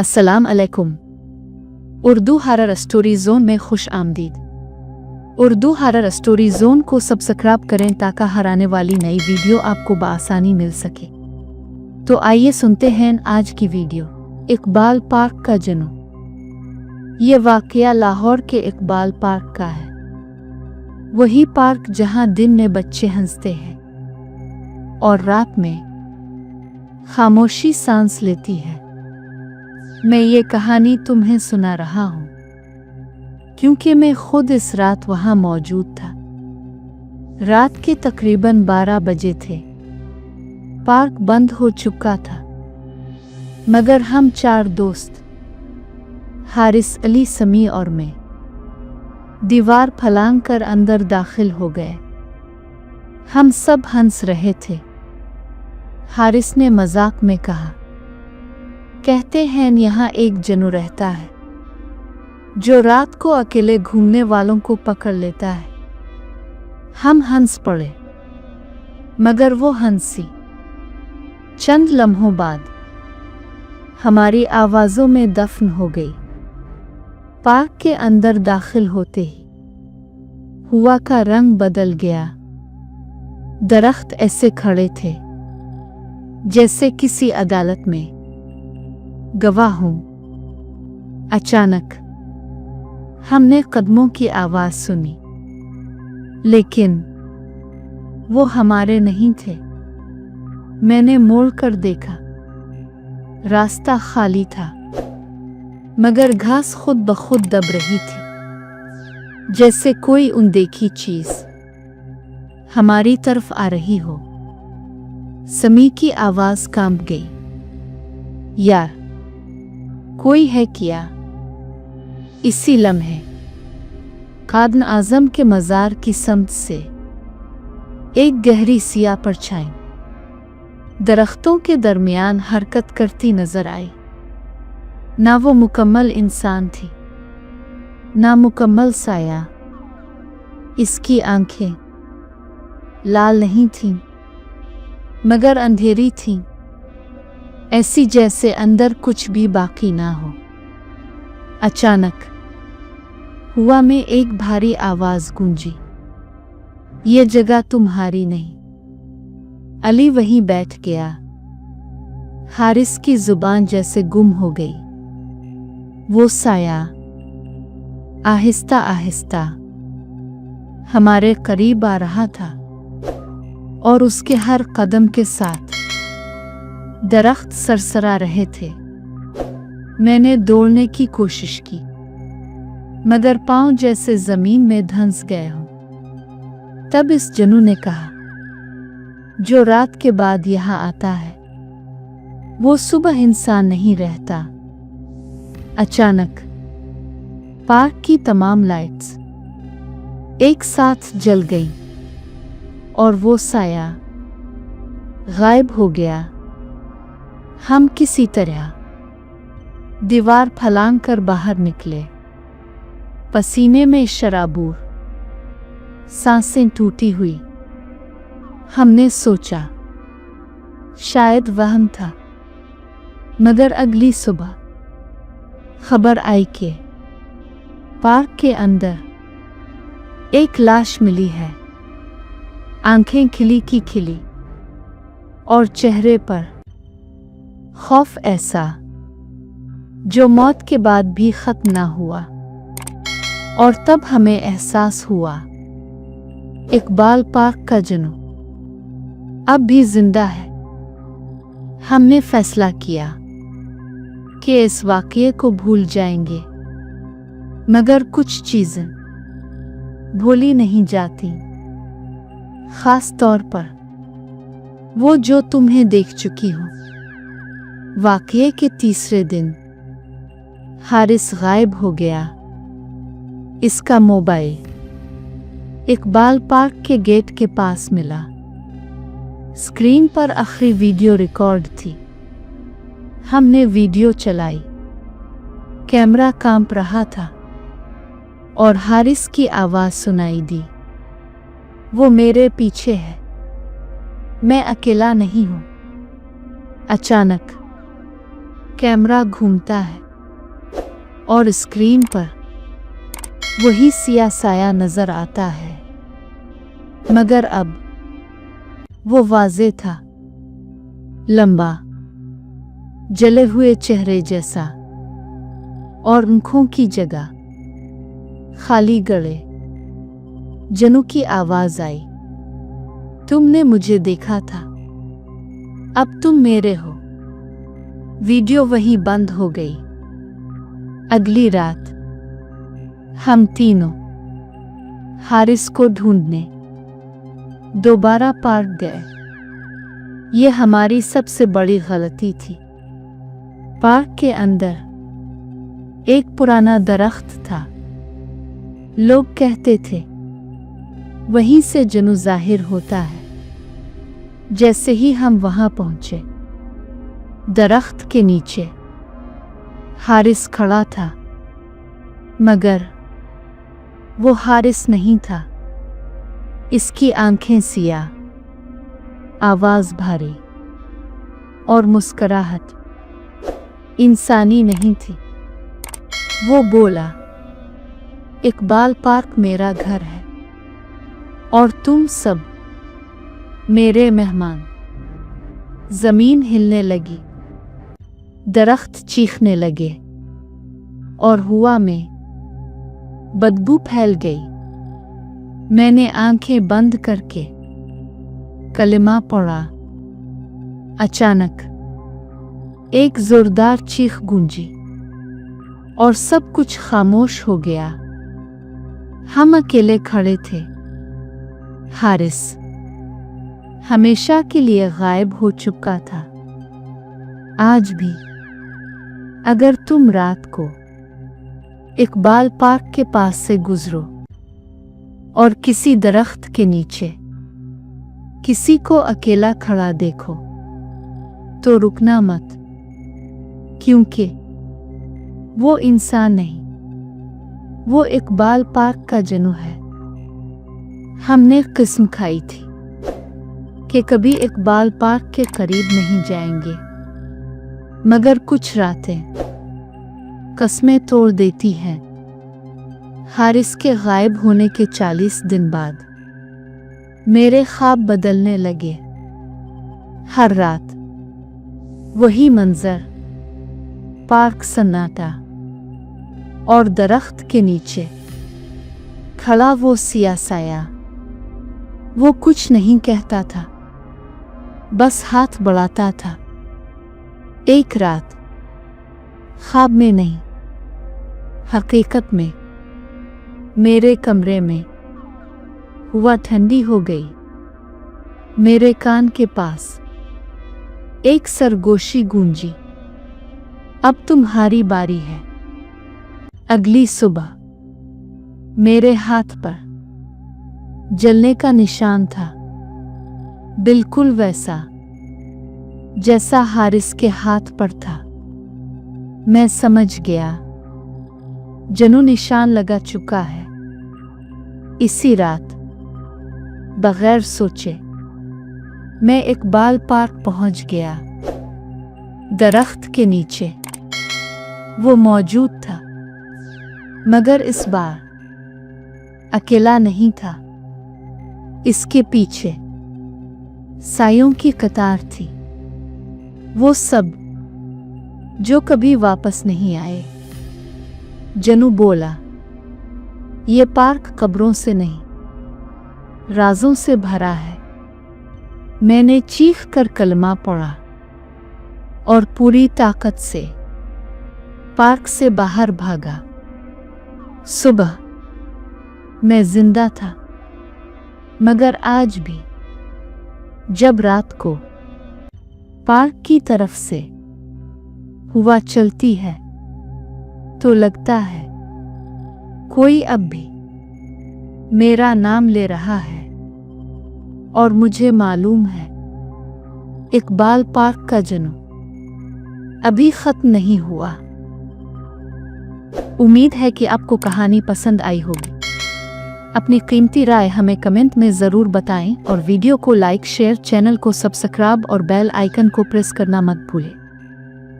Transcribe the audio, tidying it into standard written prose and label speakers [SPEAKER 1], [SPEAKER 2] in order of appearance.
[SPEAKER 1] अस्सलाम अलैकुम। Urdu horror story zone में खुश आमदीद। उर्दू हॉरर स्टोरी जोन को सब्सक्राइब करें ताकि हर आने वाली नई वीडियो आपको बआसानी मिल सके। तो आइए सुनते हैं आज की वीडियो। इकबाल पार्क का जुनून। ये वाकया लाहौर के इकबाल पार्क का है। वही पार्क जहां दिन में बच्चे हंसते हैं और रात में खामोशी सांस लेती है। मैं ये कहानी तुम्हें सुना रहा हूं क्योंकि मैं खुद इस रात वहां मौजूद था। रात के तकरीबन 12 बजे थे। पार्क बंद हो चुका था, मगर हम 4 दोस्त, हारिस, अली, समी और मैं, दीवार फलांग कर अंदर दाखिल हो गए। हम सब हंस रहे थे। हारिस ने मजाक में कहा, कहते हैं यहाँ एक जनू रहता है जो रात को अकेले घूमने वालों को पकड़ लेता है। हम हंस पड़े, मगर वो हंसी चंद लम्हों बाद हमारी आवाजों में दफन हो गई। पार्क के अंदर दाखिल होते ही हवा का रंग बदल गया। दरख्त ऐसे खड़े थे जैसे किसी अदालत में गवाह हूं। अचानक हमने कदमों की आवाज सुनी, लेकिन वो हमारे नहीं थे। मैंने मोड़कर देखा, रास्ता खाली था, मगर घास खुद ब खुद दब रही थी, जैसे कोई अनदेखी चीज हमारी तरफ आ रही हो। समी की आवाज कांप गई, यार कोई है क्या? इसी लम्हे कादन आजम के मजार की समत से एक गहरी सियाह परछाई दरख्तों के दरमियान हरकत करती नजर आई। ना वो मुकम्मल इंसान थी, ना मुकम्मल साया। इसकी आंखें लाल नहीं थीं, मगर अंधेरी थीं, ऐसी जैसे अंदर कुछ भी बाकी ना हो। अचानक हुआ में एक भारी आवाज गूंजी, ये जगह तुम्हारी नहीं। अली वहीं बैठ गया। हारिस की जुबान जैसे गुम हो गई। वो साया आहिस्ता आहिस्ता हमारे करीब आ रहा था और उसके हर कदम के साथ दरख्त सरसरा रहे थे। मैंने दौड़ने की कोशिश की, मगर पांव जैसे जमीन में धंस गए हों। तब इस जनू ने कहा, जो रात के बाद यहां आता है वो सुबह इंसान नहीं रहता। अचानक पार्क की तमाम लाइट्स एक साथ जल गईं और वो साया गायब हो गया। हम किसी तरह दीवार फलांग कर बाहर निकले, पसीने में शराबूर, सांसें टूटी हुई। हमने सोचा शायद वहम था, मगर अगली सुबह खबर आई कि पार्क के अंदर एक लाश मिली है। आंखें खिली की खिली और चेहरे पर खौफ ऐसा जो मौत के बाद भी खत्म ना हुआ। और तब हमें एहसास हुआ, इकबाल पार्क का जुनून अब भी जिंदा है। हमने फैसला किया कि इस वाकये को भूल जाएंगे, मगर कुछ चीजें भूली नहीं जाती, खास तौर पर वो जो तुम्हें देख चुकी हो। वाकये के तीसरे दिन हारिस गायब हो गया। इसका मोबाइल इकबाल पार्क के गेट के पास मिला। स्क्रीन पर आखिरी वीडियो रिकॉर्ड थी। हमने वीडियो चलाई, कैमरा कांप रहा था और हारिस की आवाज सुनाई दी, वो मेरे पीछे है, मैं अकेला नहीं हूं। अचानक कैमरा घूमता है और स्क्रीन पर वही सिया साया नजर आता है, मगर अब वो वाज़े था, लंबा, जले हुए चेहरे जैसा, और आंखों की जगह खाली गले। जनू की आवाज आई, तुमने मुझे देखा था, अब तुम मेरे हो। वीडियो वहीं बंद हो गई। अगली रात हम तीनों हारिस को ढूंढने दोबारा पार्क गए। ये हमारी सबसे बड़ी गलती थी। पार्क के अंदर एक पुराना दरख्त था। लोग कहते थे वहीं से जनू जाहिर होता है। जैसे ही हम वहां पहुंचे, दरख्त के नीचे हारिस खड़ा था, मगर वो हारिस नहीं था। इसकी आंखें सियाह, आवाज भारी और मुस्कुराहट इंसानी नहीं थी। वो बोला, इकबाल पार्क मेरा घर है और तुम सब मेरे मेहमान। जमीन हिलने लगी, दरख्त चीखने लगे और हवा में बदबू फैल गई। मैंने आंखें बंद करके कलिमा पढ़ा। अचानक एक जोरदार चीख गूंजी और सब कुछ खामोश हो गया। हम अकेले खड़े थे। हारिस हमेशा के लिए गायब हो चुका था। आज भी अगर तुम रात को इकबाल पार्क के पास से गुजरो और किसी दरख्त के नीचे किसी को अकेला खड़ा देखो, तो रुकना मत, क्योंकि वो इंसान नहीं, वो इकबाल पार्क का जनू है। हमने कसम खाई थी कि कभी इकबाल पार्क के करीब नहीं जाएंगे, मगर कुछ रातें कसमें तोड़ देती हैं। हारिस के गायब होने के 40 दिन बाद मेरे ख्वाब बदलने लगे। हर रात वही मंजर, पार्क सन्नाटा और दरख्त के नीचे खड़ा वो सिया साया। वो कुछ नहीं कहता था, बस हाथ बढ़ाता था। एक रात, ख्वाब में नहीं, हकीकत में, मेरे कमरे में हवा ठंडी हो गई। मेरे कान के पास एक सरगोशी गूंजी, अब तुम्हारी बारी है। अगली सुबह मेरे हाथ पर जलने का निशान था, बिल्कुल वैसा जैसा हारिस के हाथ पर था। मैं समझ गया, जनू निशान लगा चुका है। इसी रात बगैर सोचे मैं इकबाल पार्क पहुंच गया। दरख्त के नीचे वो मौजूद था, मगर इस बार अकेला नहीं था। इसके पीछे सायों की कतार थी, वो सब जो कभी वापस नहीं आए। जनू बोला, ये पार्क कब्रों से नहीं, राजों से भरा है। मैंने चीख कर कलमा पढ़ा और पूरी ताकत से पार्क से बाहर भागा। सुबह मैं जिंदा था, मगर आज भी जब रात को पार्क की तरफ से हवा चलती है, तो लगता है कोई अब भी मेरा नाम ले रहा है। और मुझे मालूम है, इकबाल पार्क का जनू अभी खत्म नहीं हुआ। उम्मीद है कि आपको कहानी पसंद आई होगी। अपनी कीमती राय हमें कमेंट में ज़रूर बताएं और वीडियो को लाइक, शेयर, चैनल को सब्सक्राइब और बेल आइकन को प्रेस करना मत भूलें।